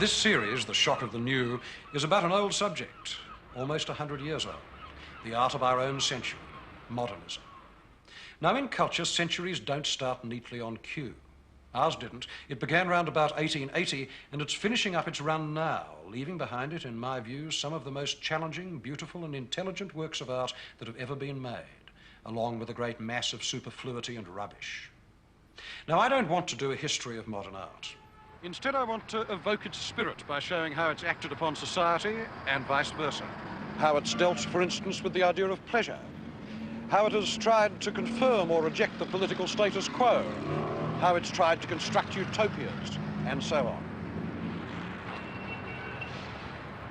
This series, The Shock of the New, is about an old subject, almost 100 years old, the art of our own century, modernism. Now, in culture, centuries don't start neatly on cue. Ours didn't. It began round about 1880, and it's finishing up its run now, leaving behind it, in my view, some of the most challenging, beautiful, and intelligent works of art that have ever been made, along with a great mass of superfluity and rubbish. Now, I don't want to do a history of modern art. Instead, I want to evoke its spirit by showing how it's acted upon society and vice versa. How it's dealt, for instance, with the idea of pleasure. How it has tried to confirm or reject the political status quo. How it's tried to construct utopias, and so on.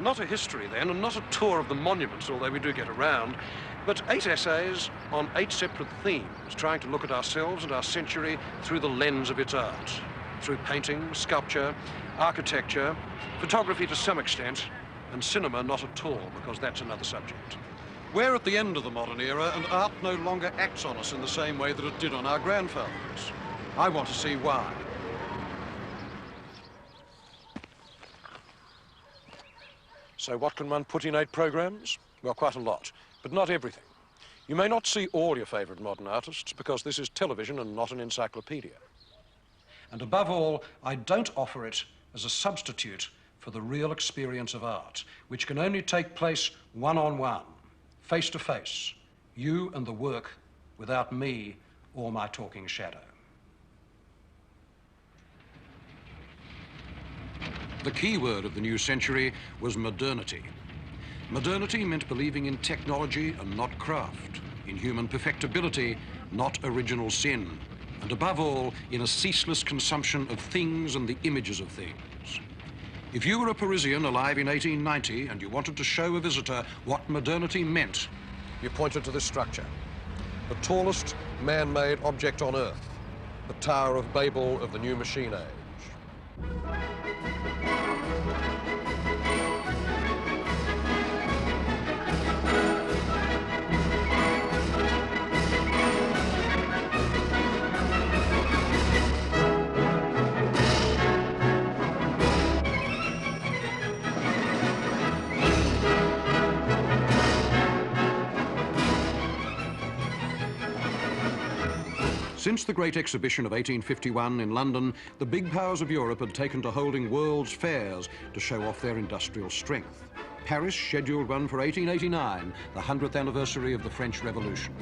Not a history, then, and not a tour of the monuments, although we do get around, but 8 essays on 8 separate themes, trying to look at ourselves and our century through the lens of its art. Through painting, sculpture, architecture, photography to some extent, and cinema not at all, because that's another subject. We're at the end of the modern era, and art no longer acts on us in the same way that it did on our grandfathers. I want to see why. So what can one put in 8 programs? Well, quite a lot, but not everything. You may not see all your favourite modern artists because this is television and not an encyclopedia. And above all, I don't offer it as a substitute for the real experience of art, which can only take place one-on-one, face-to-face, you and the work, without me or my talking shadow. The key word of the new century was modernity. Modernity meant believing in technology and not craft, in human perfectibility, not original sin, and above all, in a ceaseless consumption of things and the images of things. If you were a Parisian alive in 1890 and you wanted to show a visitor what modernity meant, you pointed to this structure, the tallest man-made object on Earth, the Tower of Babel of the new machine age. Since the Great Exhibition of 1851 in London, the big powers of Europe had taken to holding world's fairs to show off their industrial strength. Paris scheduled one for 1889, the 100th anniversary of the French Revolution.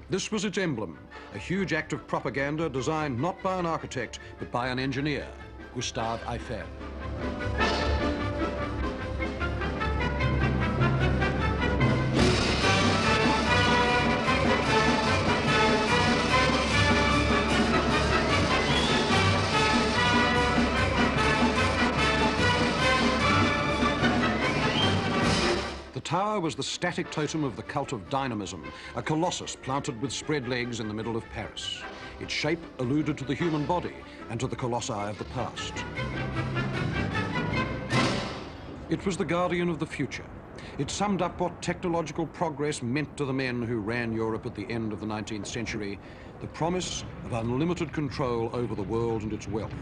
This was its emblem, a huge act of propaganda designed not by an architect, but by an engineer, Gustave Eiffel. The tower was the static totem of the cult of dynamism, a colossus planted with spread legs in the middle of Paris. Its shape alluded to the human body and to the colossi of the past. It was the guardian of the future. It summed up what technological progress meant to the men who ran Europe at the end of the 19th century, the promise of unlimited control over the world and its wealth.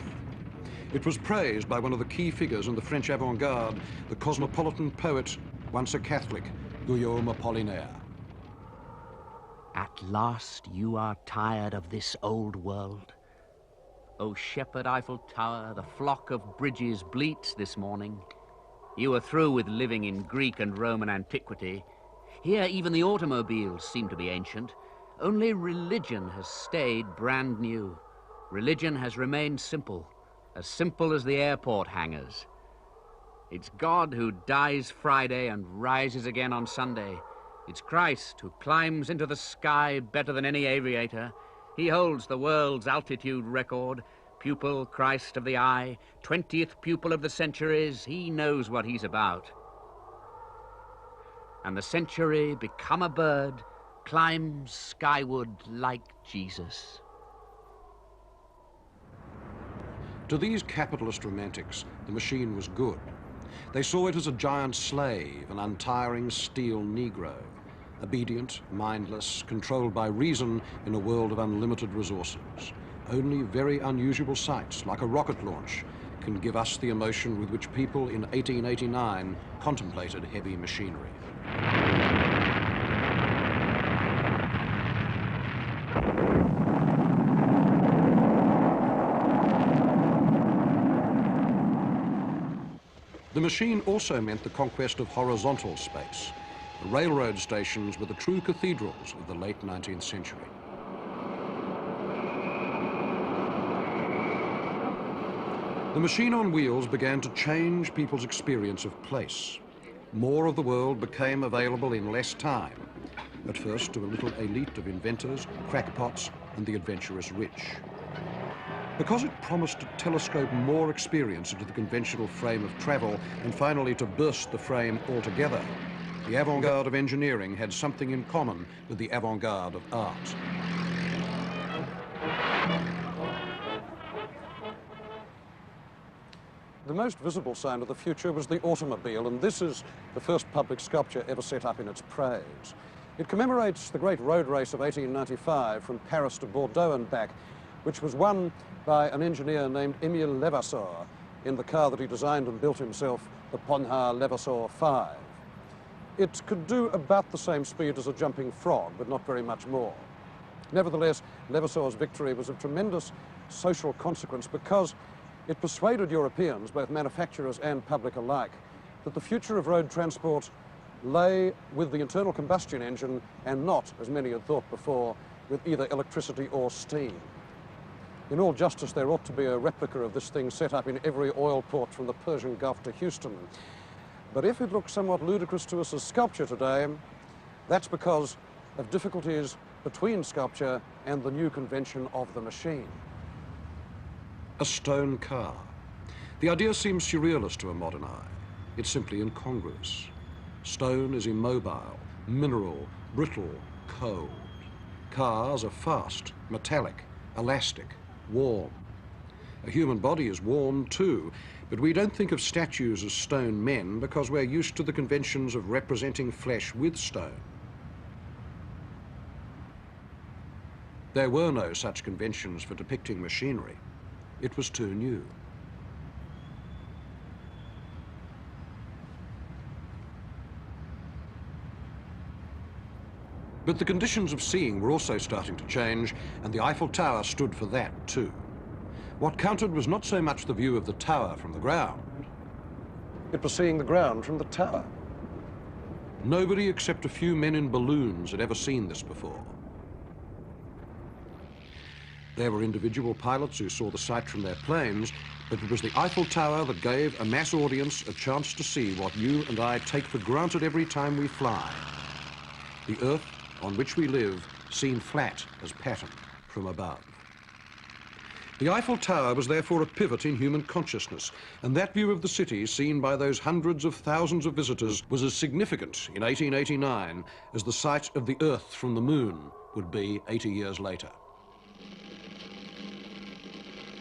It was praised by one of the key figures in the French avant-garde, the cosmopolitan poet, once a Catholic, Guillaume Apollinaire. At last you are tired of this old world. O shepherd Eiffel Tower, the flock of bridges bleats this morning. You are through with living in Greek and Roman antiquity. Here even the automobiles seem to be ancient. Only religion has stayed brand new. Religion has remained simple as the airport hangars. It's God who dies Friday and rises again on Sunday. It's Christ who climbs into the sky better than any aviator. He holds the world's altitude record. Pupil Christ of the eye, 20th pupil of the centuries. He knows what he's about. And the century, become a bird, climbs skyward like Jesus. To these capitalist romantics, the machine was good. They saw it as a giant slave, an untiring steel Negro, obedient, mindless, controlled by reason in a world of unlimited resources. Only very unusual sights, like a rocket launch, can give us the emotion with which people in 1889 contemplated heavy machinery. The machine also meant the conquest of horizontal space. The railroad stations were the true cathedrals of the late 19th century. The machine on wheels began to change people's experience of place. More of the world became available in less time, at first to a little elite of inventors, crackpots, and the adventurous rich. Because it promised to telescope more experience into the conventional frame of travel and finally to burst the frame altogether, the avant-garde of engineering had something in common with the avant-garde of art. The most visible sign of the future was the automobile, and this is the first public sculpture ever set up in its praise. It commemorates the great road race of 1895 from Paris to Bordeaux and back, which was won by an engineer named Émile Levasseur in the car that he designed and built himself, the Ponhar Levasseur 5. It could do about the same speed as a jumping frog, but not very much more. Nevertheless, Levasseur's victory was of tremendous social consequence because it persuaded Europeans, both manufacturers and public alike, that the future of road transport lay with the internal combustion engine and not, as many had thought before, with either electricity or steam. In all justice, there ought to be a replica of this thing set up in every oil port from the Persian Gulf to Houston. But if it looks somewhat ludicrous to us as sculpture today, that's because of difficulties between sculpture and the new convention of the machine. A stone car. The idea seems surrealist to a modern eye. It's simply incongruous. Stone is immobile, mineral, brittle, cold. Cars are fast, metallic, elastic, warm. A human body is warm too, but we don't think of statues as stone men because we're used to the conventions of representing flesh with stone. There were no such conventions for depicting machinery. It was too new. But the conditions of seeing were also starting to change, and the Eiffel Tower stood for that too. What counted was not so much the view of the tower from the ground. It was seeing the ground from the tower. Nobody except a few men in balloons had ever seen this before. There were individual pilots who saw the sight from their planes, but it was the Eiffel Tower that gave a mass audience a chance to see what you and I take for granted every time we fly. The Earth on which we live seen flat as pattern from above. The Eiffel Tower was therefore a pivot in human consciousness, and that view of the city seen by those hundreds of thousands of visitors was as significant in 1889 as the sight of the Earth from the moon would be 80 years later.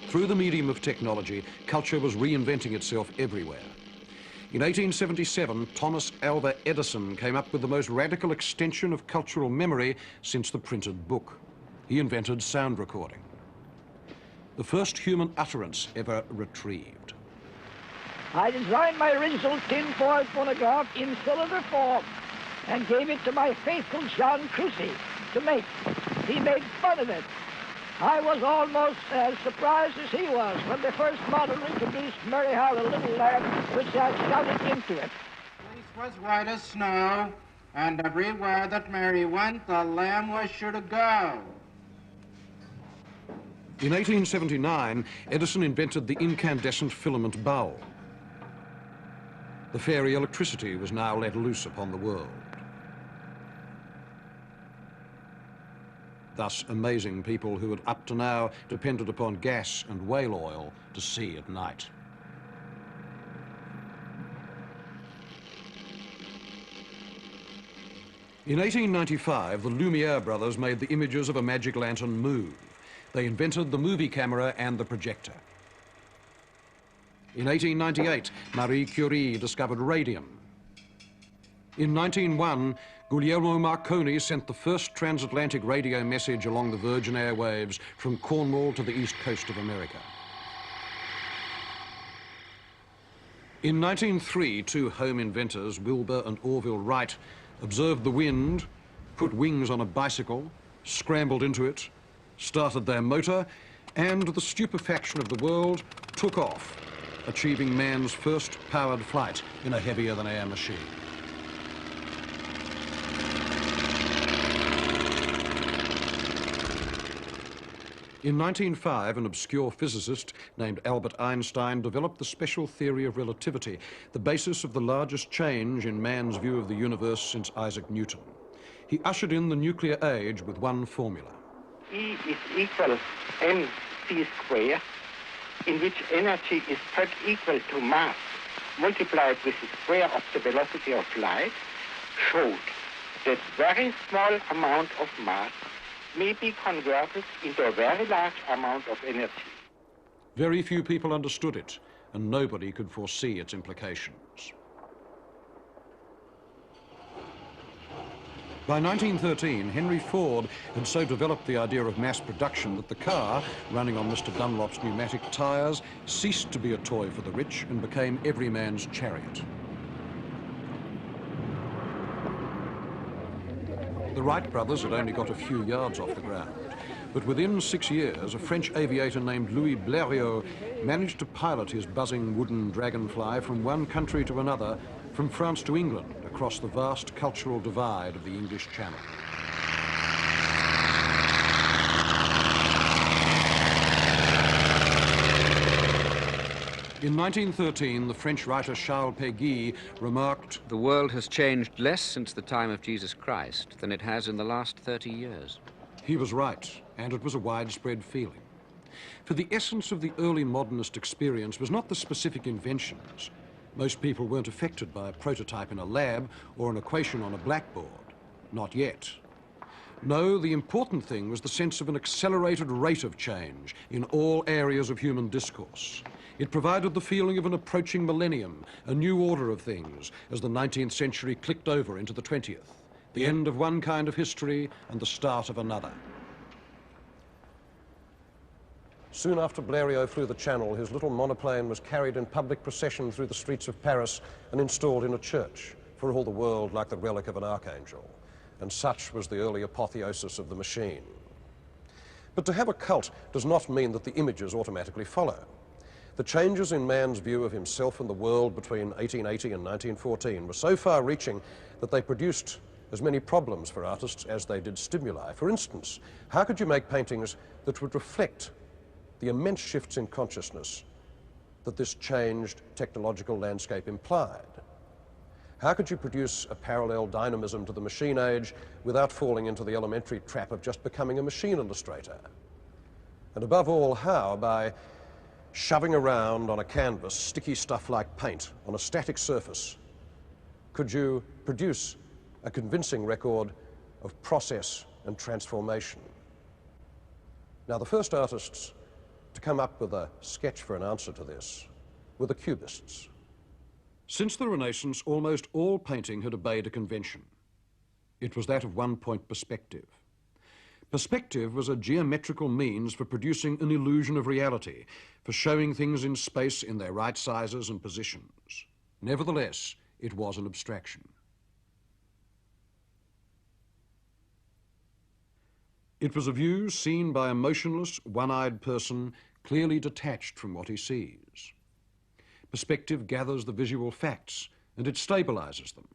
Through the medium of technology, culture was reinventing itself everywhere. In 1877, Thomas Alva Edison came up with the most radical extension of cultural memory since the printed book. He invented sound recording, the first human utterance ever retrieved. I designed my original tin-foil phonograph in cylinder form and gave it to my faithful John Crucy to make. He made fun of it. I was almost as surprised as he was when the first model introduced Mary Had a Little Lamb, which I shouted into it. The fleece was white as snow, and everywhere that Mary went, the lamb was sure to go. In 1879, Edison invented the incandescent filament bulb. The fairy electricity was now let loose upon the world, thus amazing people who had up to now depended upon gas and whale oil to see at night. In 1895, the Lumiere brothers made the images of a magic lantern move. They invented the movie camera and the projector. In 1898, Marie Curie discovered radium. In 1901, Guglielmo Marconi sent the first transatlantic radio message along the Virgin airwaves from Cornwall to the east coast of America. In 1903, two home inventors, Wilbur and Orville Wright, observed the wind, put wings on a bicycle, scrambled into it, started their motor, and, to the stupefaction of the world, took off, achieving man's first powered flight in a heavier-than-air machine. In 1905, an obscure physicist named Albert Einstein developed the special theory of relativity, the basis of the largest change in man's view of the universe since Isaac Newton. He ushered in the nuclear age with one formula. E is equal mc square, in which energy is put equal to mass multiplied with the square of the velocity of light, showed that very small amount of mass may be converted into a very large amount of energy. Very few people understood it, and nobody could foresee its implications. By 1913, Henry Ford had so developed the idea of mass production that the car, running on Mr. Dunlop's pneumatic tyres, ceased to be a toy for the rich and became every man's chariot. The Wright brothers had only got a few yards off the ground, but within 6 years, a French aviator named Louis Blériot managed to pilot his buzzing wooden dragonfly from one country to another, from France to England, across the vast cultural divide of the English Channel. In 1913, the French writer Charles Péguy remarked, "The world has changed less since the time of Jesus Christ than it has in the last 30 years. He was right, and it was a widespread feeling. For the essence of the early modernist experience was not the specific inventions. Most people weren't affected by a prototype in a lab or an equation on a blackboard. Not yet. No, the important thing was the sense of an accelerated rate of change in all areas of human discourse. It provided the feeling of an approaching millennium, a new order of things, as the 19th century clicked over into the 20th, the end of one kind of history and the start of another. Soon after Blériot flew the Channel, his little monoplane was carried in public procession through the streets of Paris and installed in a church, for all the world like the relic of an archangel. And such was the early apotheosis of the machine. But to have a cult does not mean that the images automatically follow. The changes in man's view of himself and the world between 1880 and 1914 were so far-reaching that they produced as many problems for artists as they did stimuli. For instance, how could you make paintings that would reflect the immense shifts in consciousness that this changed technological landscape implied? How could you produce a parallel dynamism to the machine age without falling into the elementary trap of just becoming a machine illustrator? And above all, how, by shoving around on a canvas sticky stuff like paint on a static surface, could you produce a convincing record of process and transformation? Now, the first artists to come up with a sketch for an answer to this were the Cubists. Since the Renaissance, almost all painting had obeyed a convention. It was that of one-point perspective. Perspective was a geometrical means for producing an illusion of reality, for showing things in space in their right sizes and positions. Nevertheless, it was an abstraction. It was a view seen by a motionless, one-eyed person, clearly detached from what he sees. Perspective gathers the visual facts, and it stabilizes them.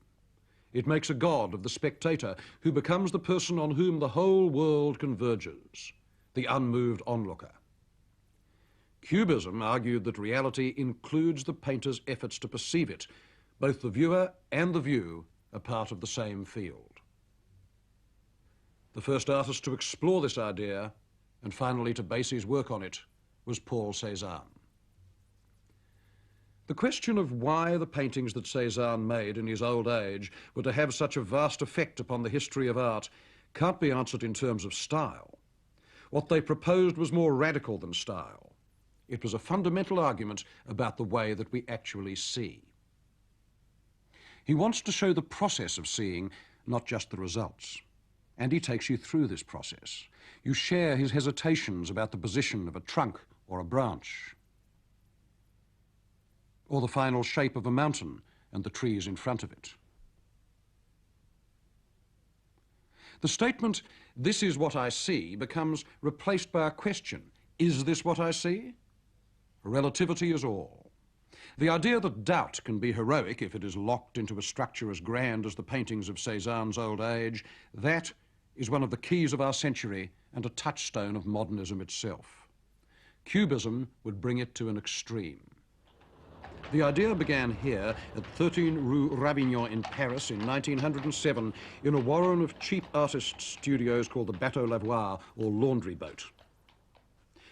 It makes a god of the spectator, who becomes the person on whom the whole world converges, the unmoved onlooker. Cubism argued that reality includes the painter's efforts to perceive it. Both the viewer and the view are part of the same field. The first artist to explore this idea, and finally to base his work on it, was Paul Cézanne. The question of why the paintings that Cézanne made in his old age were to have such a vast effect upon the history of art can't be answered in terms of style. What they proposed was more radical than style. It was a fundamental argument about the way that we actually see. He wants to show the process of seeing, not just the results. And he takes you through this process. You share his hesitations about the position of a trunk or a branch, or the final shape of a mountain and the trees in front of it. The statement, "This is what I see," becomes replaced by a question, "Is this what I see?" Relativity is all. The idea that doubt can be heroic if it is locked into a structure as grand as the paintings of Cézanne's old age, that is one of the keys of our century and a touchstone of modernism itself. Cubism would bring it to an extreme. The idea began here at 13 Rue Ravignan in Paris in 1907 in a warren of cheap artists' studios called the Bateau Lavoir, or laundry boat.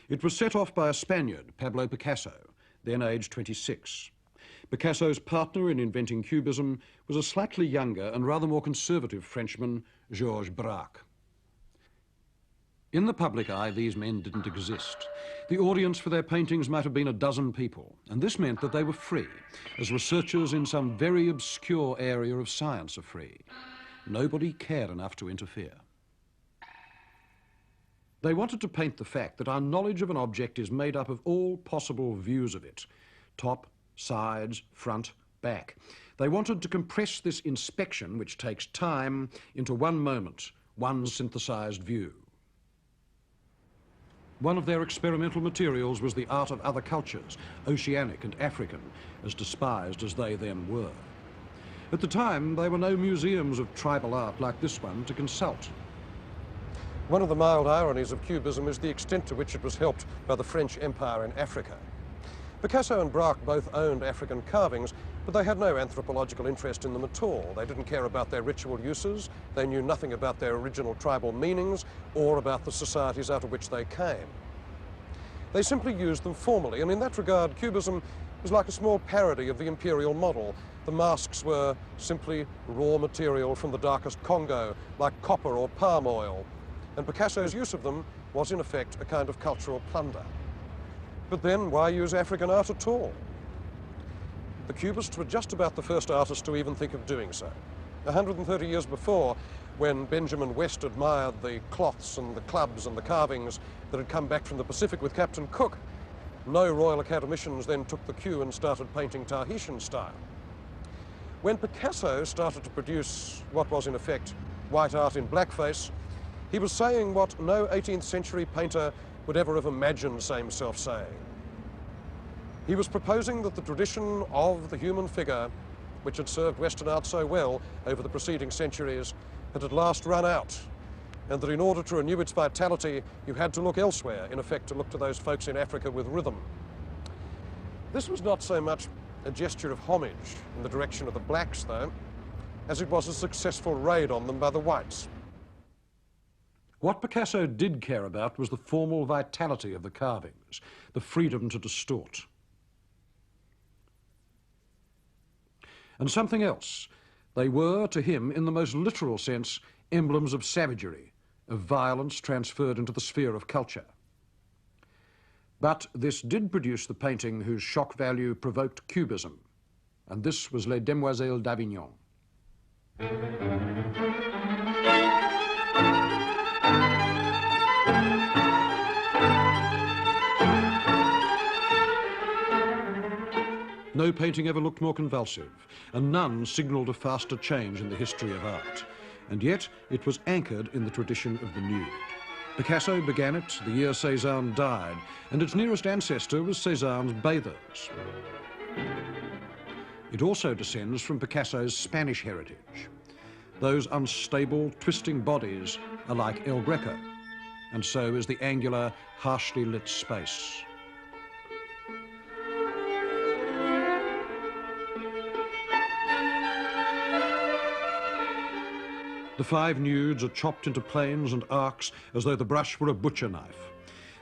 It was set off by a Spaniard, Pablo Picasso, then aged 26. Picasso's partner in inventing Cubism was a slightly younger and rather more conservative Frenchman, Georges Braque. In the public eye, these men didn't exist. The audience for their paintings might have been a dozen people, and this meant that they were free, as researchers in some very obscure area of science are free. Nobody cared enough to interfere. They wanted to paint the fact that our knowledge of an object is made up of all possible views of it, top, sides, front, back. They wanted to compress this inspection, which takes time, into one moment, one synthesized view. One of their experimental materials was the art of other cultures, oceanic and African, as despised as they then were. At the time, there were no museums of tribal art like this one to consult. One of the mild ironies of Cubism is the extent to which it was helped by the French Empire in Africa. Picasso and Braque both owned African carvings, but they had no anthropological interest in them at all. They didn't care about their ritual uses, they knew nothing about their original tribal meanings, or about the societies out of which they came. They simply used them formally, and in that regard, Cubism was like a small parody of the imperial model. The masks were simply raw material from the darkest Congo, like copper or palm oil, and Picasso's use of them was in effect a kind of cultural plunder. But then why use African art at all? The Cubists were just about the first artists to even think of doing so. 130 years before, when Benjamin West admired the cloths and the clubs and the carvings that had come back from the Pacific with Captain Cook, no Royal Academicians then took the cue and started painting Tahitian style. When Picasso started to produce what was in effect white art in blackface, he was saying what no 18th century painter would ever have imagined himself saying. He was proposing that the tradition of the human figure, which had served Western art so well over the preceding centuries, had at last run out, and that in order to renew its vitality, you had to look elsewhere, in effect to look to those folks in Africa with rhythm. This was not so much a gesture of homage in the direction of the blacks, though, as it was a successful raid on them by the whites. What Picasso did care about was the formal vitality of the carvings, the freedom to distort. And something else. They were, to him, in the most literal sense, emblems of savagery, of violence transferred into the sphere of culture. But this did produce the painting whose shock value provoked Cubism, and this was Les Demoiselles d'Avignon. No painting ever looked more convulsive, and none signalled a faster change in the history of art. And yet it was anchored in the tradition of the nude. Picasso began it the year Cézanne died, and its nearest ancestor was Cézanne's bathers. It also descends from Picasso's Spanish heritage. Those unstable, twisting bodies are like El Greco, and so is the angular, harshly lit space. The five nudes are chopped into planes and arcs as though the brush were a butcher knife.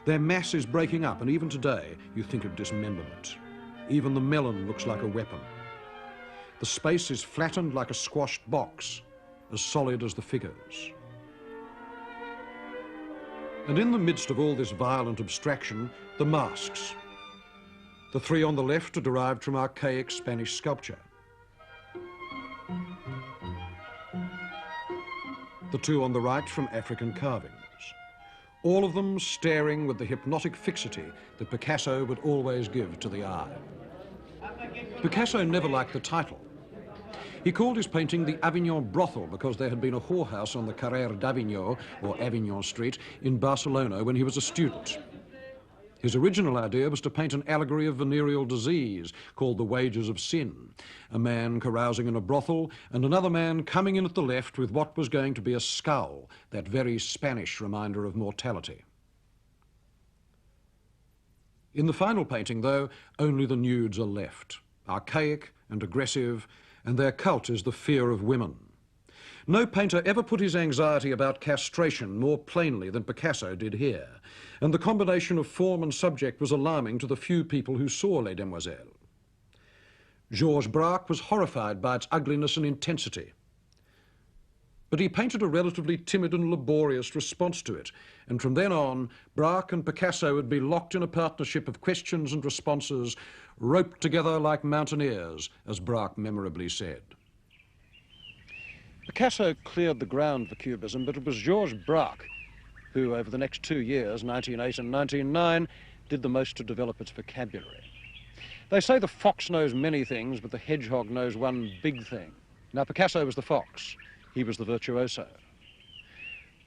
Their mass is breaking up, and even today you think of dismemberment. Even the melon looks like a weapon. The space is flattened like a squashed box, as solid as the figures. And in the midst of all this violent abstraction, the masks. The three on the left are derived from archaic Spanish sculpture. The two on the right from African carvings. All of them staring with the hypnotic fixity that Picasso would always give to the eye. Picasso never liked the title. He called his painting the Avignon Brothel because there had been a whorehouse on the Carrer d'Avignon, or Avignon Street, in Barcelona when he was a student. His original idea was to paint an allegory of venereal disease called The Wages of Sin, a man carousing in a brothel and another man coming in at the left with what was going to be a skull, that very Spanish reminder of mortality. In the final painting, though, only the nudes are left, archaic and aggressive, and their cult is the fear of women. No painter ever put his anxiety about castration more plainly than Picasso did here, and the combination of form and subject was alarming to the few people who saw Les Demoiselles. Georges Braque was horrified by its ugliness and intensity. But he painted a relatively timid and laborious response to it, and from then on, Braque and Picasso would be locked in a partnership of questions and responses, roped together like mountaineers, as Braque memorably said. Picasso cleared the ground for Cubism, but it was Georges Braque who, over the next 2 years, 1908 and 1909, did the most to develop its vocabulary. They say the fox knows many things, but the hedgehog knows one big thing. Now, Picasso was the fox. He was the virtuoso.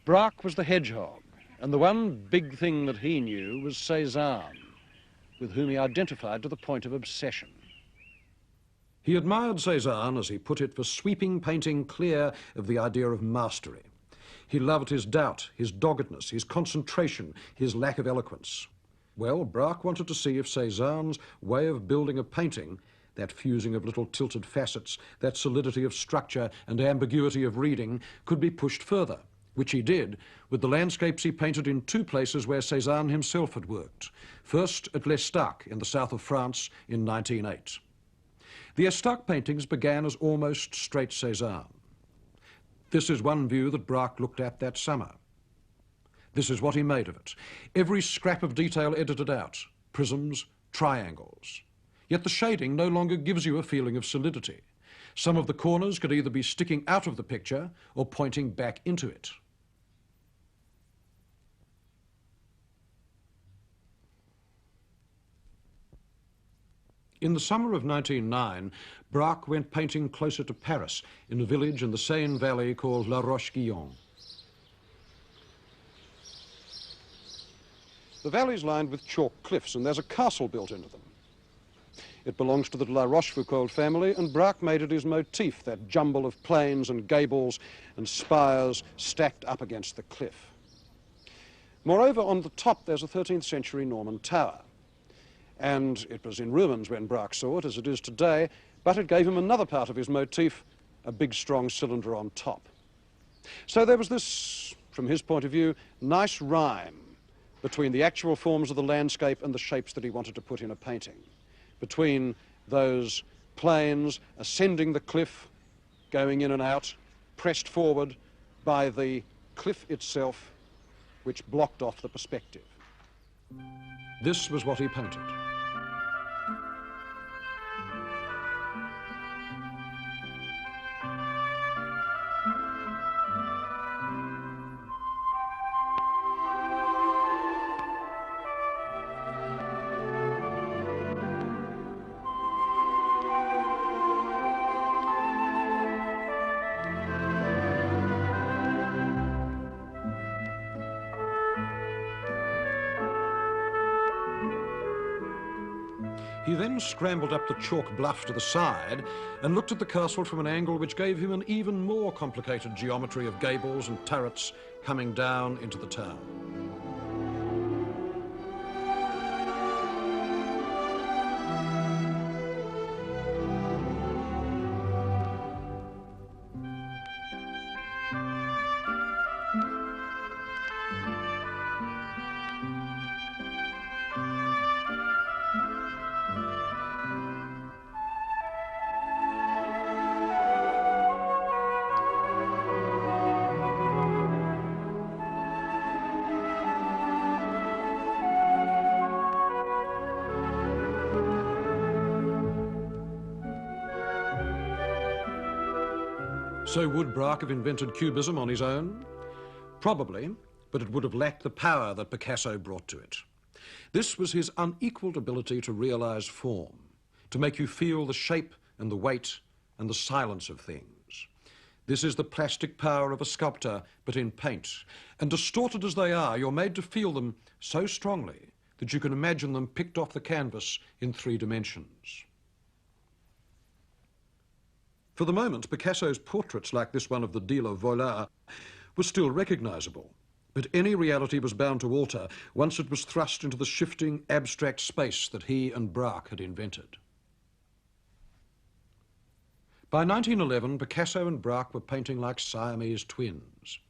Braque was the hedgehog, and the one big thing that he knew was Cézanne, with whom he identified to the point of obsession. He admired Cézanne, as he put it, for sweeping painting clear of the idea of mastery. He loved his doubt, his doggedness, his concentration, his lack of eloquence. Well, Braque wanted to see if Cézanne's way of building a painting, that fusing of little tilted facets, that solidity of structure and ambiguity of reading, could be pushed further, which he did with the landscapes he painted in 2 places where Cézanne himself had worked. First at l'Estaque in the south of France in 1908. The Estaque paintings began as almost straight Cézanne. This is one view that Braque looked at that summer. This is what he made of it. Every scrap of detail edited out, prisms, triangles. Yet the shading no longer gives you a feeling of solidity. Some of the corners could either be sticking out of the picture or pointing back into it. In the summer of 1909, Braque went painting closer to Paris, in a village in the Seine Valley called La Roche-Guyon. The valley's lined with chalk cliffs, and there's a castle built into them. It belongs to the La Rochefoucauld family, and Braque made it his motif, that jumble of plains and gables and spires stacked up against the cliff. Moreover, on the top there's a 13th century Norman tower. And it was in ruins when Braque saw it, as it is today, but it gave him another part of his motif, a big, strong cylinder on top. So there was this, from his point of view, nice rhyme between the actual forms of the landscape and the shapes that he wanted to put in a painting, between those plains ascending the cliff, going in and out, pressed forward by the cliff itself, which blocked off the perspective. This was what he painted. He then scrambled up the chalk bluff to the side and looked at the castle from an angle which gave him an even more complicated geometry of gables and turrets coming down into the town. So would Braque have invented Cubism on his own? Probably, but it would have lacked the power that Picasso brought to it. This was his unequalled ability to realise form, to make you feel the shape and the weight and the silence of things. This is the plastic power of a sculptor, but in paint. And distorted as they are, you're made to feel them so strongly that you can imagine them picked off the canvas in 3 dimensions. For the moment, Picasso's portraits, like this one of the dealer Volard, were still recognisable. But any reality was bound to alter once it was thrust into the shifting, abstract space that he and Braque had invented. By 1911, Picasso and Braque were painting like Siamese twins.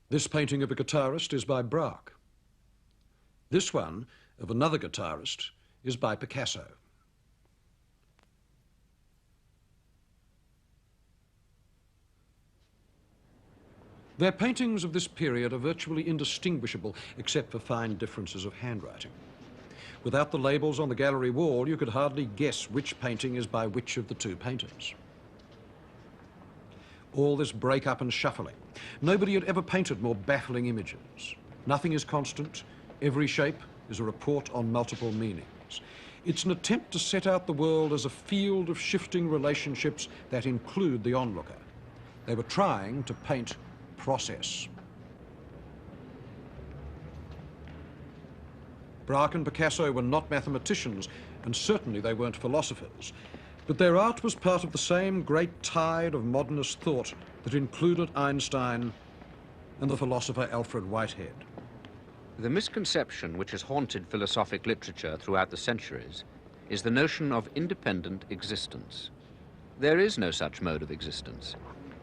This painting of a guitarist is by Braque. This one, of another guitarist, is by Picasso. Their paintings of this period are virtually indistinguishable, except for fine differences of handwriting. Without the labels on the gallery wall, you could hardly guess which painting is by which of the 2 painters. All this break-up and shuffling. Nobody had ever painted more baffling images. Nothing is constant. Every shape is a report on multiple meanings. It's an attempt to set out the world as a field of shifting relationships that include the onlooker. They were trying to paint process. Braque and Picasso were not mathematicians, and certainly they weren't philosophers, but their art was part of the same great tide of modernist thought that included Einstein and the philosopher Alfred Whitehead. The misconception which has haunted philosophic literature throughout the centuries is the notion of independent existence. There is no such mode of existence.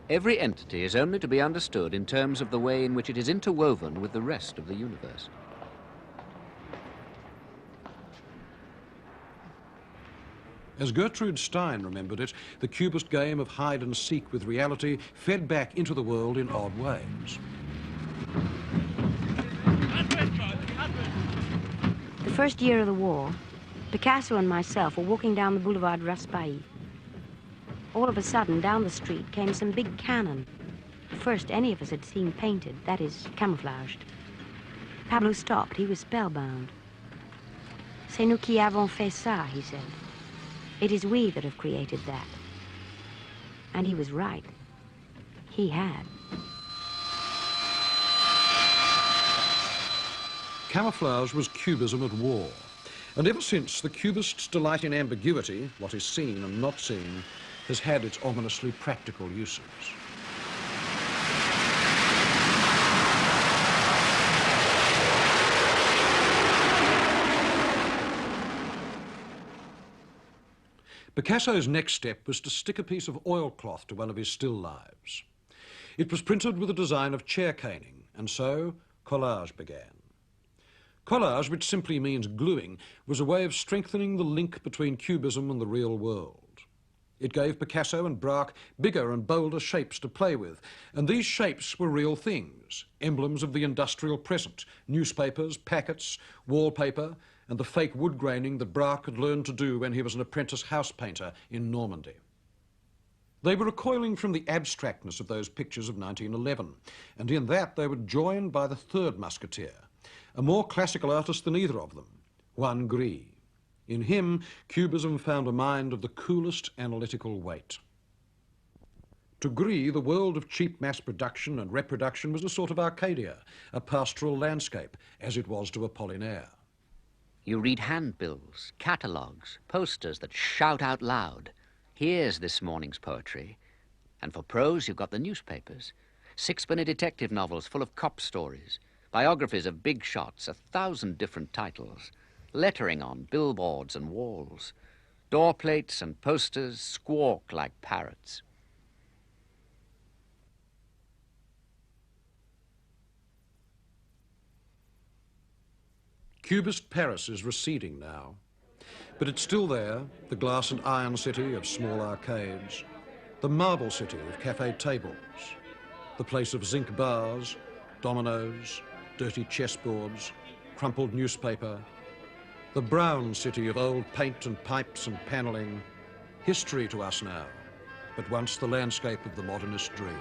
Every entity is only to be understood in terms of the way in which it is interwoven with the rest of the universe. As Gertrude Stein remembered it, the Cubist game of hide and seek with reality fed back into the world in odd ways. The first year of the war, Picasso and myself were walking down the Boulevard Raspail. All of a sudden, down the street came some big cannon. The first any of us had seen painted, that is, camouflaged. Pablo stopped. He was spellbound. "C'est nous qui avons fait ça," he said. "It is we that have created that." And he was right. He had. Camouflage was Cubism at war. And ever since, the Cubists' delight in ambiguity, what is seen and not seen, has had its ominously practical uses. Picasso's next step was to stick a piece of oilcloth to one of his still lives. It was printed with a design of chair caning, and so collage began. Collage, which simply means gluing, was a way of strengthening the link between Cubism and the real world. It gave Picasso and Braque bigger and bolder shapes to play with, and these shapes were real things, emblems of the industrial present, newspapers, packets, wallpaper, and the fake wood graining that Braque had learned to do when he was an apprentice house painter in Normandy. They were recoiling from the abstractness of those pictures of 1911, and in that they were joined by the third musketeer, a more classical artist than either of them, Juan Gris. In him, Cubism found a mind of the coolest analytical weight. To Gris, the world of cheap mass production and reproduction was a sort of Arcadia, a pastoral landscape, as it was to Apollinaire. You read handbills, catalogues, posters that shout out loud. Here's this morning's poetry. And for prose, you've got the newspapers. Sixpenny detective novels full of cop stories. Biographies of big shots, 1,000 different titles. Lettering on billboards and walls. Door plates and posters squawk like parrots. Cubist Paris is receding now, but it's still there, the glass and iron city of small arcades, the marble city of cafe tables, the place of zinc bars, dominoes, dirty chessboards, crumpled newspaper, the brown city of old paint and pipes and panelling, history to us now, but once the landscape of the modernist dream.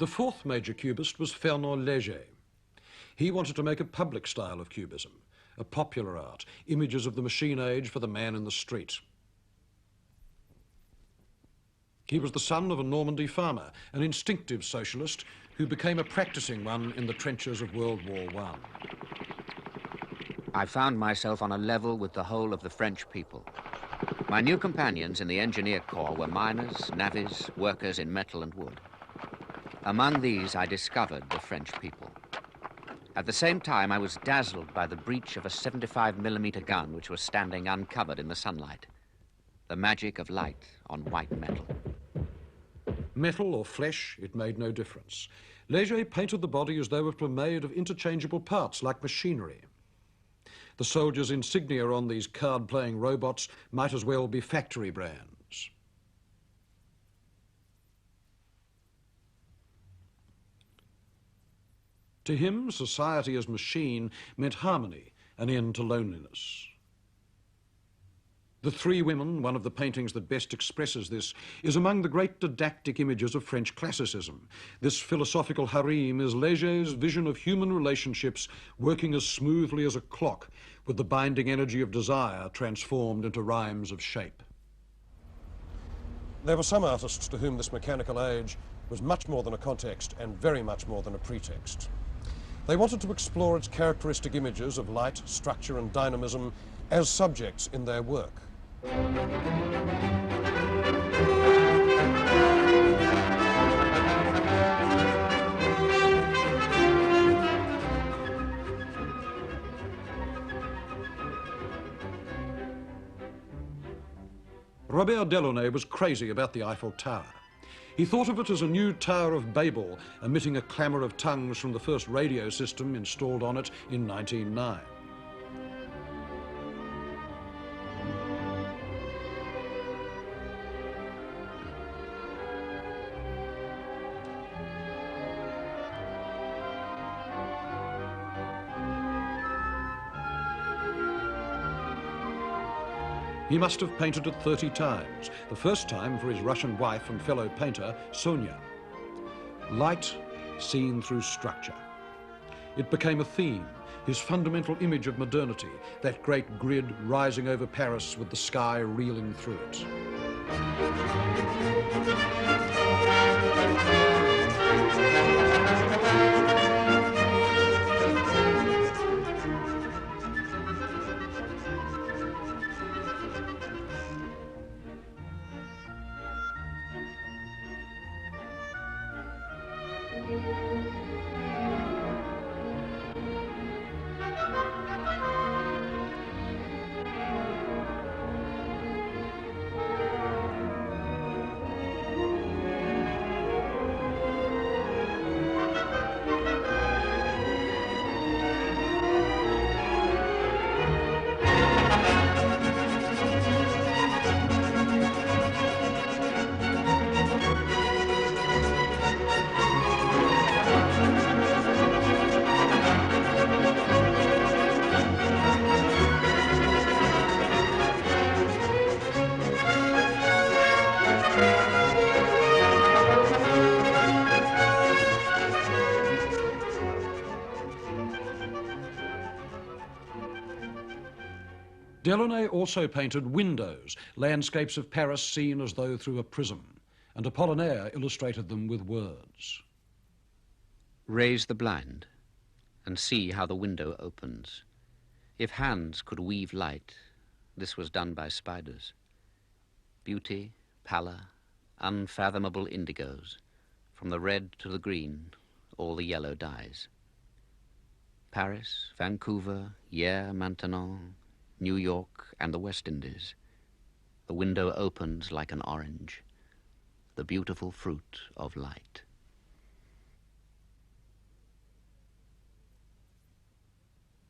The fourth major cubist was Fernand Léger. He wanted to make a public style of Cubism, a popular art, images of the machine age for the man in the street. He was the son of a Normandy farmer, an instinctive socialist who became a practicing one in the trenches of World War I. I found myself on a level with the whole of the French people. My new companions in the engineer corps were miners, navvies, workers in metal and wood. Among these, I discovered the French people. At the same time, I was dazzled by the breech of a 75mm gun which was standing uncovered in the sunlight. The magic of light on white metal. Metal or flesh, it made no difference. Léger painted the body as though it were made of interchangeable parts like machinery. The soldiers' insignia on these card-playing robots might as well be factory brands. To him, society as machine meant harmony, an end to loneliness. The Three Women, one of the paintings that best expresses this, is among the great didactic images of French classicism. This philosophical harem is Léger's vision of human relationships working as smoothly as a clock, with the binding energy of desire transformed into rhymes of shape. There were some artists to whom this mechanical age was much more than a context and very much more than a pretext. They wanted to explore its characteristic images of light, structure and dynamism as subjects in their work. Robert Delaunay was crazy about the Eiffel Tower. He thought of it as a new Tower of Babel, emitting a clamour of tongues from the first radio system installed on it in 1909. He must have painted it 30 times, the first time for his Russian wife and fellow painter, Sonia. Light seen through structure. It became a theme, his fundamental image of modernity, that great grid rising over Paris with the sky reeling through it. Delaunay also painted windows, landscapes of Paris seen as though through a prism, and Apollinaire illustrated them with words. Raise the blind and see how the window opens. If hands could weave light, this was done by spiders. Beauty, pallor, unfathomable indigos, from the red to the green, all the yellow dyes. Paris, Vancouver, Hyères, Maintenon, New York, and the West Indies. The window opens like an orange, the beautiful fruit of light.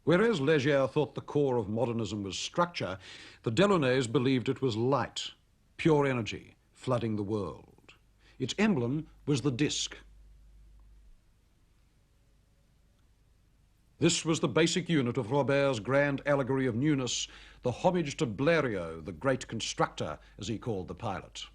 Whereas Léger thought the core of modernism was structure, the Delaunays believed it was light, pure energy, flooding the world. Its emblem was the disc. This was the basic unit of Robert's grand allegory of newness, the homage to Blériot, the great constructor, as he called the pilot.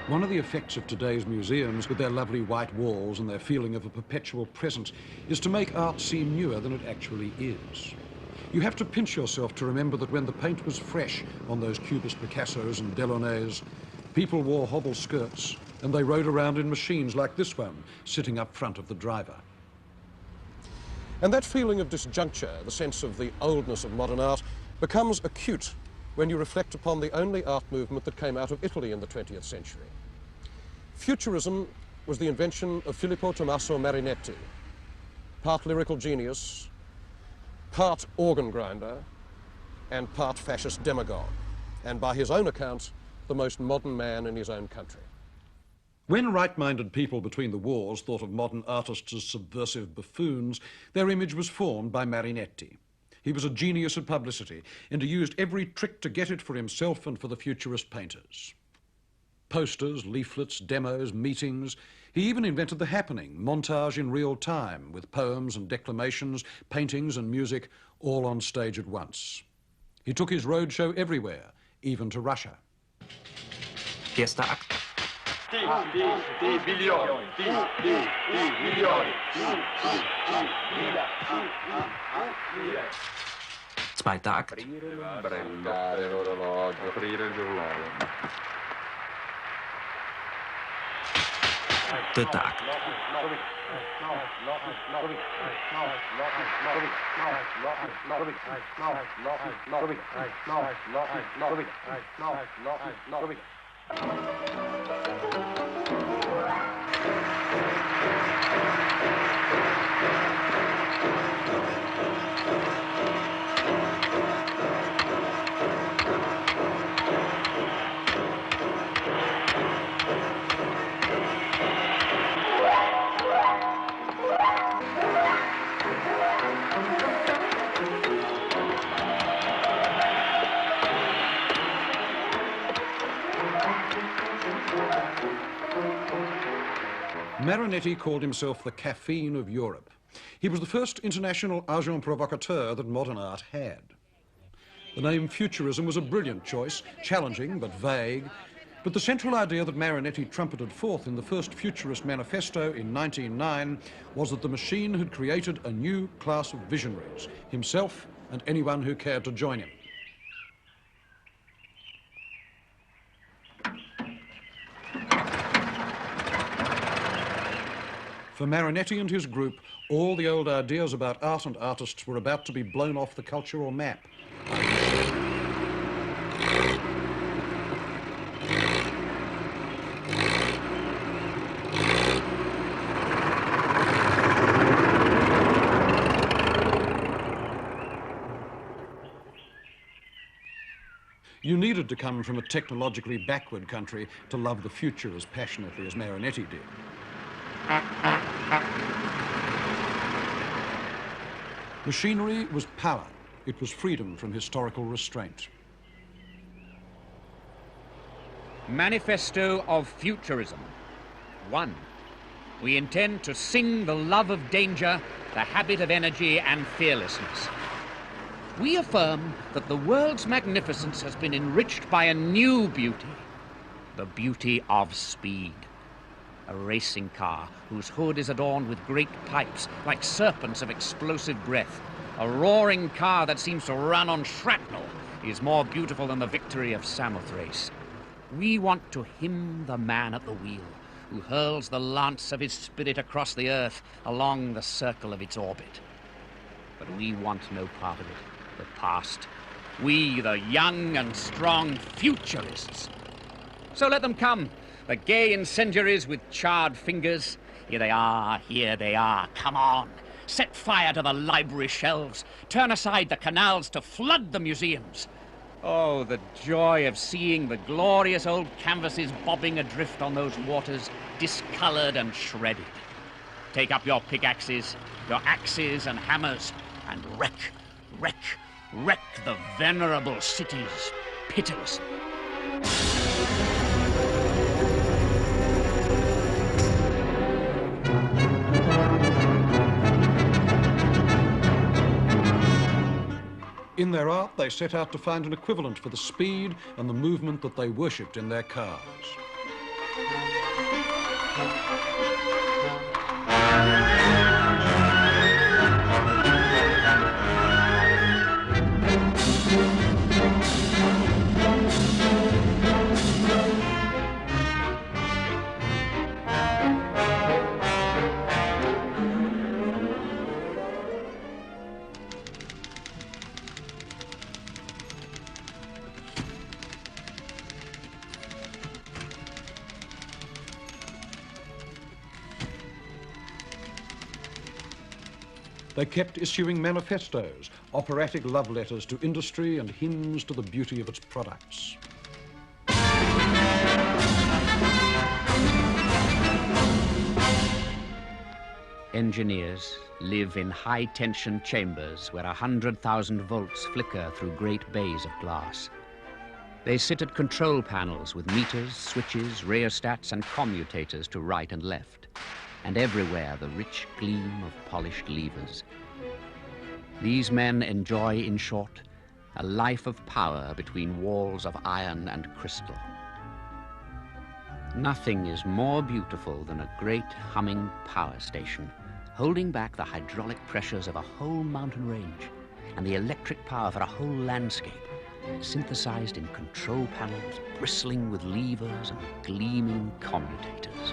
One of the effects of today's museums, with their lovely white walls and their feeling of a perpetual presence, is to make art seem newer than it actually is. You have to pinch yourself to remember that when the paint was fresh on those Cubist Picassos and Delaunays, people wore hobble skirts and they rode around in machines like this one, sitting up front of the driver. And that feeling of disjuncture, the sense of the oldness of modern art, becomes acute when you reflect upon the only art movement that came out of Italy in the 20th century. Futurism was the invention of Filippo Tommaso Marinetti, part lyrical genius, part organ grinder, and part fascist demagogue, and by his own account, the most modern man in his own country. When right-minded people between the wars thought of modern artists as subversive buffoons, their image was formed by Marinetti. He was a genius at publicity, and he used every trick to get it for himself and for the futurist painters. Posters, leaflets, demos, meetings. He even invented the happening, montage in real time, with poems and declamations, paintings and music, all on stage at once. He took his roadshow everywhere, even to Russia. Erster Akt. Zweiter Akt. Dritter Akt. Marinetti called himself the caffeine of Europe. He was the first international agent provocateur that modern art had. The name Futurism was a brilliant choice, challenging but vague, but the central idea that Marinetti trumpeted forth in the first Futurist manifesto in 1909 was that the machine had created a new class of visionaries, himself and anyone who cared to join him. For Marinetti and his group, all the old ideas about art and artists were about to be blown off the cultural map. You needed to come from a technologically backward country to love the future as passionately as Marinetti did. Machinery was power. It was freedom from historical restraint. Manifesto of Futurism. 1. We intend to sing the love of danger, the habit of energy and fearlessness. We affirm that the world's magnificence has been enriched by a new beauty, the beauty of speed. A racing car whose hood is adorned with great pipes like serpents of explosive breath. A roaring car that seems to run on shrapnel is more beautiful than the victory of Samothrace. We want to hymn the man at the wheel who hurls the lance of his spirit across the earth along the circle of its orbit. But we want no part of it. The past. We, the young and strong futurists. So let them come, the gay incendiaries with charred fingers. Here they are, come on. Set fire to the library shelves. Turn aside the canals to flood the museums. Oh, the joy of seeing the glorious old canvases bobbing adrift on those waters, discolored and shredded. Take up your pickaxes, your axes and hammers, and wreck the venerable cities pitilessly. In their art, they set out to find an equivalent for the speed and the movement that they worshipped in their cars. They kept issuing manifestos, operatic love letters to industry and hymns to the beauty of its products. Engineers live in high-tension chambers where 100,000 volts flicker through great bays of glass. They sit at control panels with meters, switches, rheostats and commutators to right and left, and everywhere the rich gleam of polished levers. These men enjoy, in short, a life of power between walls of iron and crystal. Nothing is more beautiful than a great humming power station, holding back the hydraulic pressures of a whole mountain range and the electric power for a whole landscape, synthesized in control panels bristling with levers and gleaming commutators.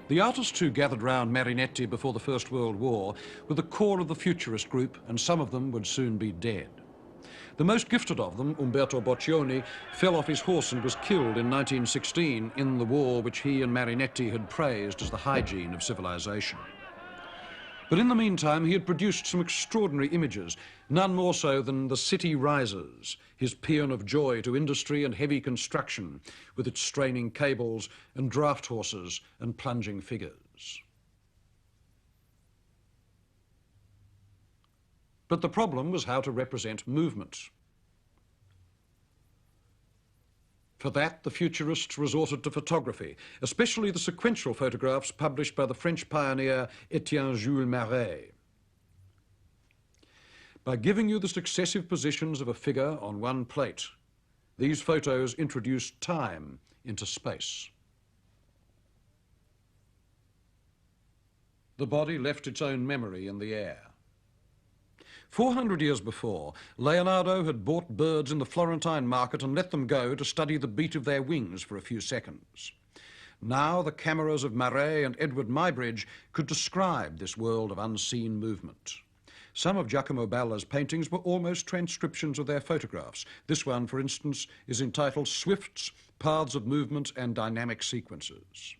The artists who gathered round Marinetti before the First World War were the core of the Futurist group, and some of them would soon be dead. The most gifted of them, Umberto Boccioni, fell off his horse and was killed in 1916 in the war which he and Marinetti had praised as the hygiene of civilization. But in the meantime, he had produced some extraordinary images, none more so than The City Rises, his paean of joy to industry and heavy construction, with its straining cables and draft horses and plunging figures. But the problem was how to represent movement. For that, the Futurists resorted to photography, especially the sequential photographs published by the French pioneer Etienne Jules Marais. By giving you the successive positions of a figure on one plate, These photos introduced time into space. The body left its own memory in the air. 400 years before, Leonardo had bought birds in the Florentine market and let them go to study the beat of their wings for a few seconds. Now the cameras of Marais and Edward Muybridge could describe this world of unseen movement. Some of Giacomo Balla's paintings were almost transcriptions of their photographs. This one, for instance, is entitled Swifts, Paths of Movement and Dynamic Sequences.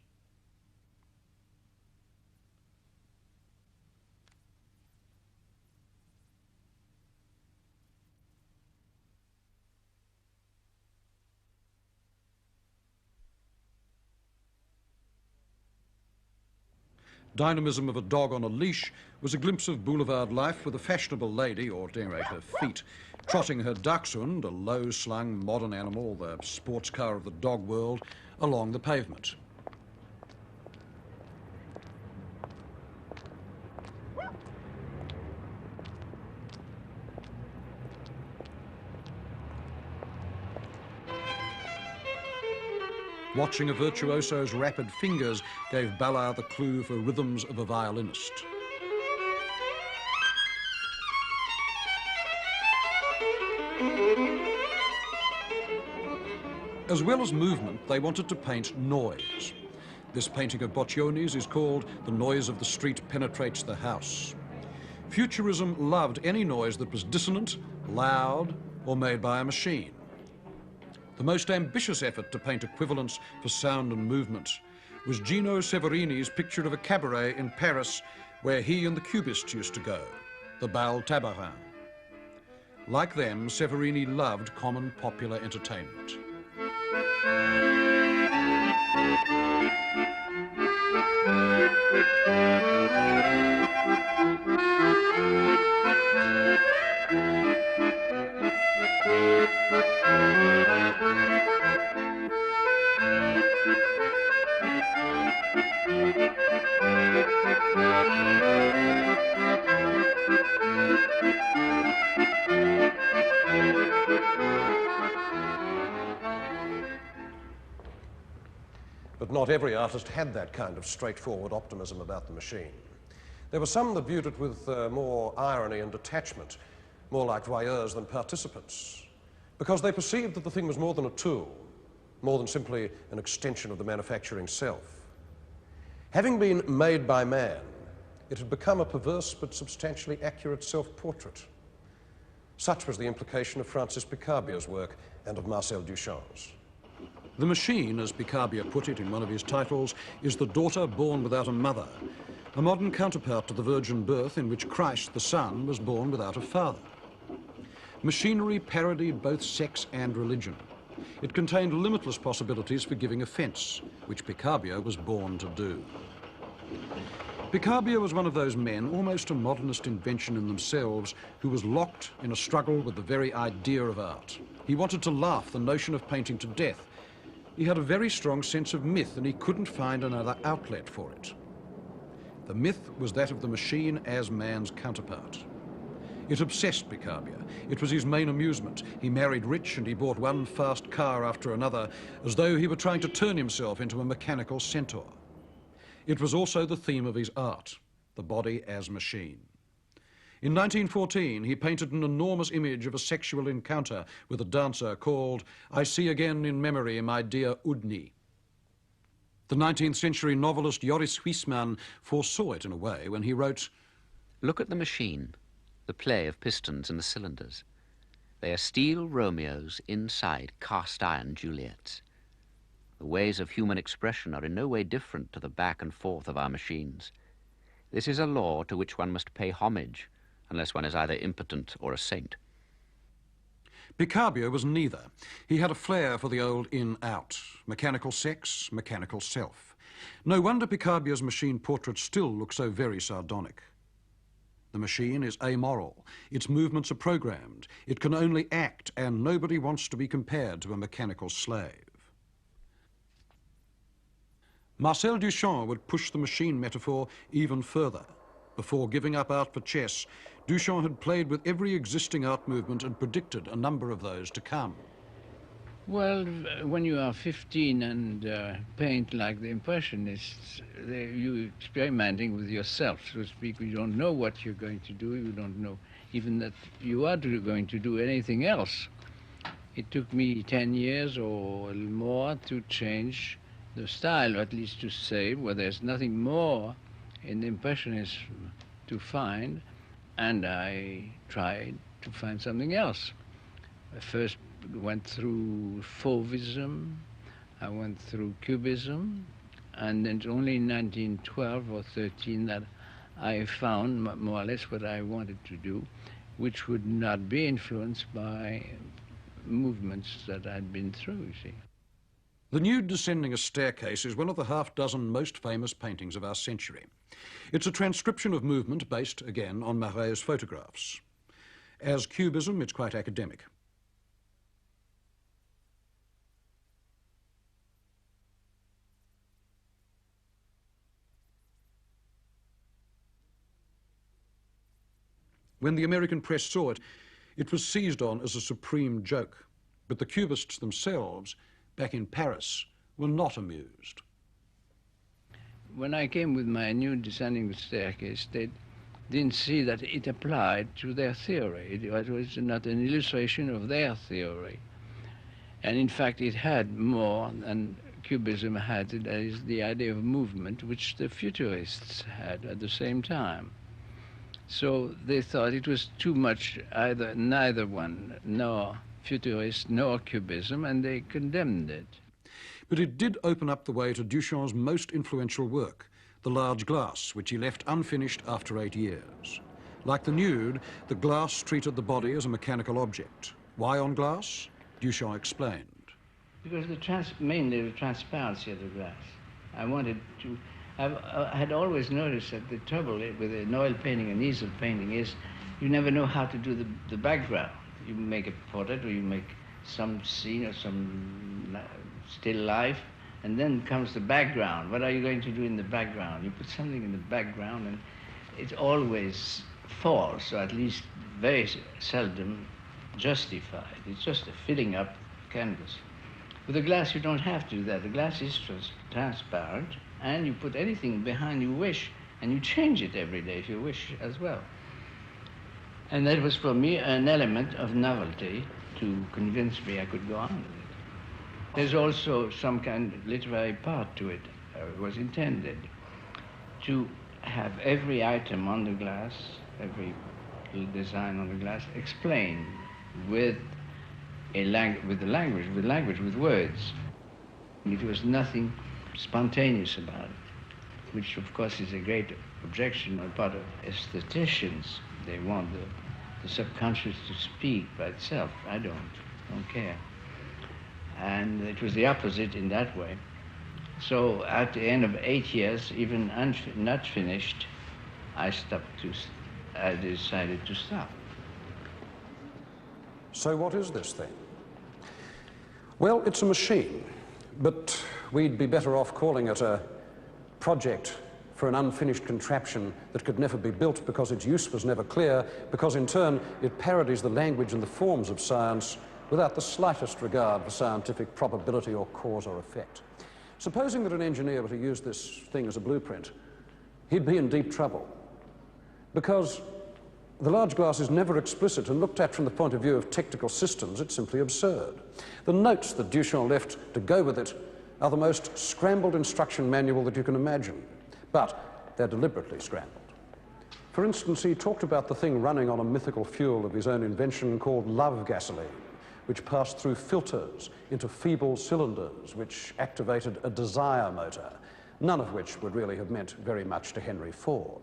Dynamism of a Dog on a Leash was a glimpse of boulevard life with a fashionable lady, or at any rate her feet, trotting her dachshund, a low-slung modern animal, the sports car of the dog world, along the pavement. Watching a virtuoso's rapid fingers gave Ballard the clue for rhythms of a violinist. As well as movement, they wanted to paint noise. This painting of Boccioni's is called The Noise of the Street Penetrates the House. Futurism loved any noise that was dissonant, loud, or made by a machine. The most ambitious effort to paint equivalents for sound and movement was Gino Severini's picture of a cabaret in Paris where he and the Cubists used to go, the Bal Tabarin. Like them, Severini loved common popular entertainment. But not every artist had that kind of straightforward optimism about the machine. There were some that viewed it with more irony and detachment, more like voyeurs than participants, because they perceived that the thing was more than a tool, more than simply an extension of the manufacturing self. Having been made by man, it had become a perverse but substantially accurate self-portrait. Such was the implication of Francis Picabio's work and of Marcel Duchamp's. The machine, as Picabio put it in one of his titles, is the daughter born without a mother, a modern counterpart to the virgin birth in which Christ, the Son, was born without a father. Machinery parodied both sex and religion. It contained limitless possibilities for giving offence, which Picabio was born to do. Picabio was one of those men, almost a modernist invention in themselves, who was locked in a struggle with the very idea of art. He wanted to laugh the notion of painting to death. He had a very strong sense of myth, and he couldn't find another outlet for it. The myth was that of the machine as man's counterpart. It obsessed Picabio. It was his main amusement. He married rich and he bought one fast car after another, as though he were trying to turn himself into a mechanical centaur. It was also the theme of his art, the body as machine. In 1914, he painted an enormous image of a sexual encounter with a dancer called I See Again in Memory My Dear Udny. The 19th century novelist Joris Huysman foresaw it in a way when he wrote, Look at the machine, the play of pistons and the cylinders. They are steel Romeos inside cast-iron Juliets. The ways of human expression are in no way different to the back and forth of our machines. This is a law to which one must pay homage, unless one is either impotent or a saint. Picabio was neither. He had a flair for the old in-out, mechanical sex, mechanical self. No wonder Picabio's machine portraits still look so very sardonic. The machine is amoral. Its movements are programmed. It can only act, and nobody wants to be compared to a mechanical slave. Marcel Duchamp would push the machine metaphor even further. Before giving up art for chess, Duchamp had played with every existing art movement and predicted a number of those to come. Well, when you are 15 and paint like the Impressionists, you're experimenting with yourself, so to speak. You don't know what you're going to do. You don't know even that you are going to do anything else. It took me 10 years or a little more to change the style, or at least to say, well, there's nothing more in the Impressionism to find, and I tried to find something else. I first went through Fauvism, I went through Cubism, and then only in 1912 or 13 that I found more or less what I wanted to do, which would not be influenced by movements that I'd been through, you see. The nude descending a staircase is one of the half-dozen most famous paintings of our century. It's a transcription of movement based, again, on Maret's photographs. As Cubism, it's quite academic. When the American press saw it, it was seized on as a supreme joke. But the Cubists themselves, back in Paris, were not amused. When I came with my new descending the staircase, they didn't see that it applied to their theory. It was not an illustration of their theory. And in fact, it had more than Cubism had, that is the idea of movement, which the Futurists had at the same time. So they thought it was too much, neither one, nor Futurist nor Cubism, and they condemned it. But it did open up the way to Duchamp's most influential work, the large glass, which he left unfinished after 8 years. Like the nude, the glass treated the body as a mechanical object. Why on glass? Duchamp explained. Because mainly the transparency of the glass. I had always noticed that the trouble with an oil painting and easel painting is you never know how to do the background. You make a portrait or you make some scene or some still life, and then comes the background. What are you going to do in the background? You put something in the background and it's always false, or at least very seldom justified. It's just a filling up canvas. With the glass, you don't have to do that. The glass is transparent, and you put anything behind you wish, and you change it every day if you wish as well. And that was for me an element of novelty to convince me I could go on with it. There's also some kind of literary part to it. It was intended to have every item on the glass, every little design on the glass, explained with with words. It was nothing spontaneous about it, which of course is a great objection on the part of aestheticians. They want the subconscious to speak by itself. I don't care. And it was the opposite in that way. So at the end of 8 years, even not finished, I decided to stop. So what is this thing? Well, it's a machine, but we'd be better off calling it a project for an unfinished contraption that could never be built because its use was never clear, because in turn it parodies the language and the forms of science without the slightest regard for scientific probability or cause or effect. Supposing that an engineer were to use this thing as a blueprint, he'd be in deep trouble, because the large glass is never explicit, and looked at from the point of view of technical systems, it's simply absurd. The notes that Duchamp left to go with it are the most scrambled instruction manual that you can imagine, but they're deliberately scrambled. For instance, he talked about the thing running on a mythical fuel of his own invention called love gasoline, which passed through filters into feeble cylinders, which activated a desire motor, none of which would really have meant very much to Henry Ford.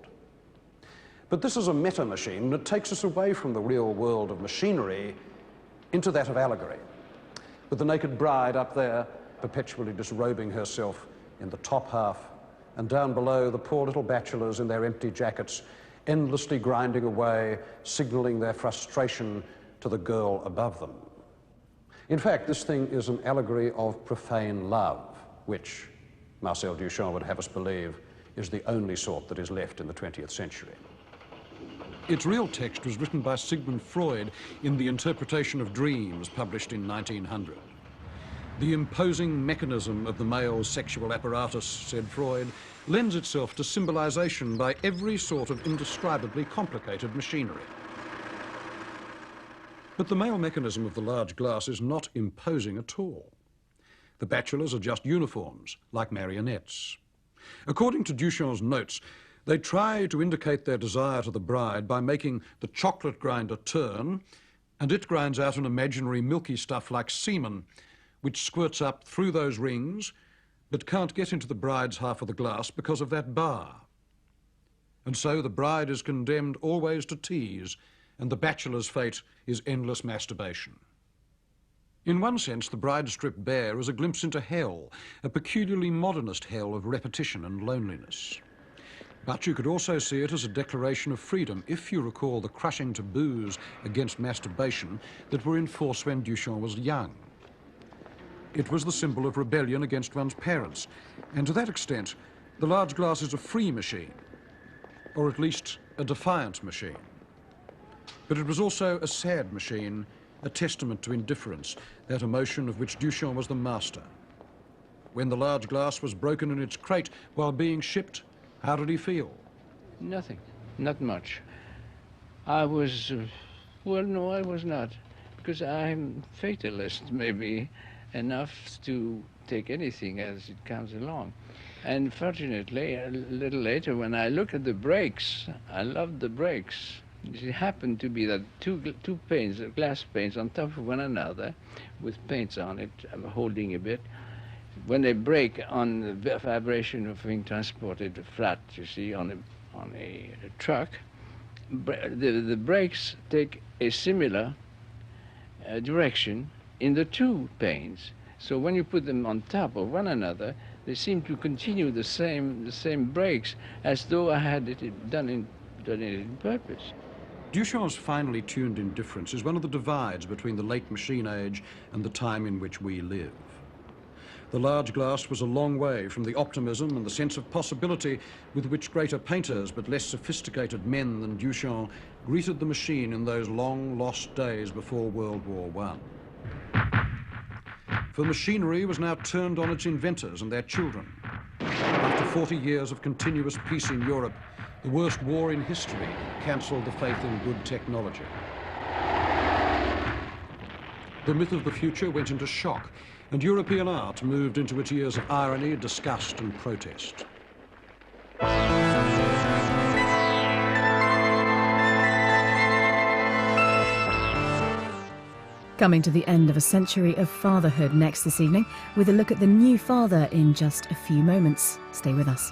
But this is a meta machine that takes us away from the real world of machinery into that of allegory, with the naked bride up there perpetually disrobing herself in the top half, and down below the poor little bachelors in their empty jackets endlessly grinding away, signaling their frustration to the girl above them. In fact, this thing is an allegory of profane love, which Marcel Duchamp would have us believe is the only sort that is left in the 20th century. Its real text was written by Sigmund Freud in The Interpretation of Dreams, published in 1900. The imposing mechanism of the male sexual apparatus, said Freud, lends itself to symbolization by every sort of indescribably complicated machinery. But the male mechanism of the large glass is not imposing at all. The bachelors are just uniforms, like marionettes. According to Duchamp's notes, they try to indicate their desire to the bride by making the chocolate grinder turn, and it grinds out an imaginary milky stuff like semen, which squirts up through those rings, but can't get into the bride's half of the glass because of that bar. And so the bride is condemned always to tease, and the bachelor's fate is endless masturbation. In one sense, the bride stripped bare is a glimpse into hell, a peculiarly modernist hell of repetition and loneliness. But you could also see it as a declaration of freedom, if you recall the crushing taboos against masturbation that were in force when Duchamp was young. It was the symbol of rebellion against one's parents, and to that extent, the large glass is a free machine, or at least a defiant machine. But it was also a sad machine, a testament to indifference, that emotion of which Duchamp was the master. When the large glass was broken in its crate while being shipped, how did he feel? Nothing, not much. I was, well, no, I was not, because I'm fatalist, maybe, enough to take anything as it comes along. And fortunately, a little later, when I look at the brakes, I loved the brakes. It happened to be that two panes, glass panes on top of one another, with paints on it, holding a bit. When they break on the vibration of being transported flat, you see, on a truck, the brakes take a similar direction in the two panes. So when you put them on top of one another, they seem to continue the same brakes, as though I had done it in purpose. Duchamp's finely tuned indifference is one of the divides between the late machine age and the time in which we live. The large glass was a long way from the optimism and the sense of possibility with which greater painters but less sophisticated men than Duchamp greeted the machine in those long lost days before World War I. For machinery was now turned on its inventors and their children. After 40 years of continuous peace in Europe, the worst war in history cancelled the faith in good technology. The myth of the future went into shock, and European art moved into its years of irony, disgust, and protest. Coming to the end of a century of fatherhood next this evening, with a look at the new father in just a few moments. Stay with us.